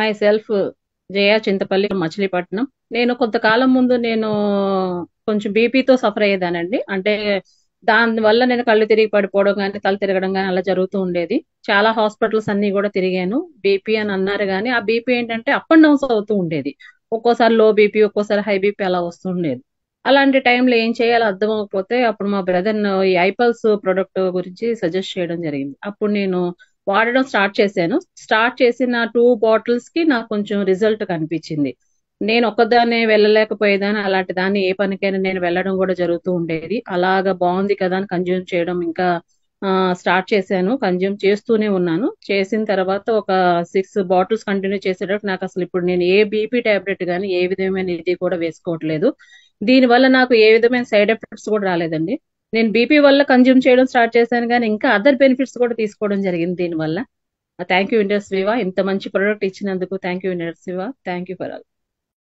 My self జయ చింతపల్లి మచిలీపట్నం. నేను కొంతకాలం ముందు కొంచెం బీపీతో సఫర్ అయ్యేదానండి. అంటే దాని వల్ల నేను కళ్ళు తిరిగి పడిపోవడం కానీ తల తిరగడం కానీ అలా జరుగుతూ ఉండేది. చాలా హాస్పిటల్స్ అన్ని కూడా తిరిగాను. బీపీ అని అన్నారు కానీ ఆ బీపీ ఏంటంటే అప్ అండ్ డౌన్స్ అవుతూ ఉండేది. ఒక్కోసారి లో బీపీ, ఒక్కోసారి హై బీపీ అలా వస్తుండేది. అలాంటి టైంలో ఏం చేయాలో అర్థం అవ్వకపోతే అప్పుడు మా బ్రదర్ ఈ ఐపల్స్ ప్రొడక్ట్ గురించి సజెస్ట్ చేయడం జరిగింది. అప్పుడు నేను వాడడం స్టార్ట్ చేశాను. స్టార్ట్ చేసిన 2 బాటిల్స్ కి నాకు కొంచెం రిజల్ట్ కనిపించింది. నేను ఒక్కదాన్నే వెళ్ళలేకపోయేదాన్ని. అలాంటి దాన్ని ఏ పనికైనా నేను వెళ్ళడం కూడా జరుగుతూ ఉండేది. అలాగా బాగుంది కదా అని కన్జ్యూమ్ చేయడం ఇంకా స్టార్ట్ చేశాను. కన్జ్యూమ్ చేస్తూనే ఉన్నాను. చేసిన తర్వాత ఒక 6 బాటిల్స్ కంటిన్యూ చేసేటప్పుడు నాకు అసలు ఇప్పుడు నేను ఏ బీపీ టాబ్లెట్ కానీ ఏ విధమైన ఇది కూడా వేసుకోవట్లేదు. దీని వల్ల నాకు ఏ విధమైన సైడ్ ఎఫెక్ట్స్ కూడా రాలేదండి. నేను బీపీ వల్ల కన్జ్యూమ్ చేయడం స్టార్ట్ చేశాను కానీ ఇంకా అదర్ బెనిఫిట్స్ కూడా తీసుకోవడం జరిగింది దీని వల్ల. థ్యాంక్ యూ ఇండస్ వివా, ఇంత మంచి ప్రొడక్ట్ ఇచ్చినందుకు thank you Indus Viva. Thank you for all.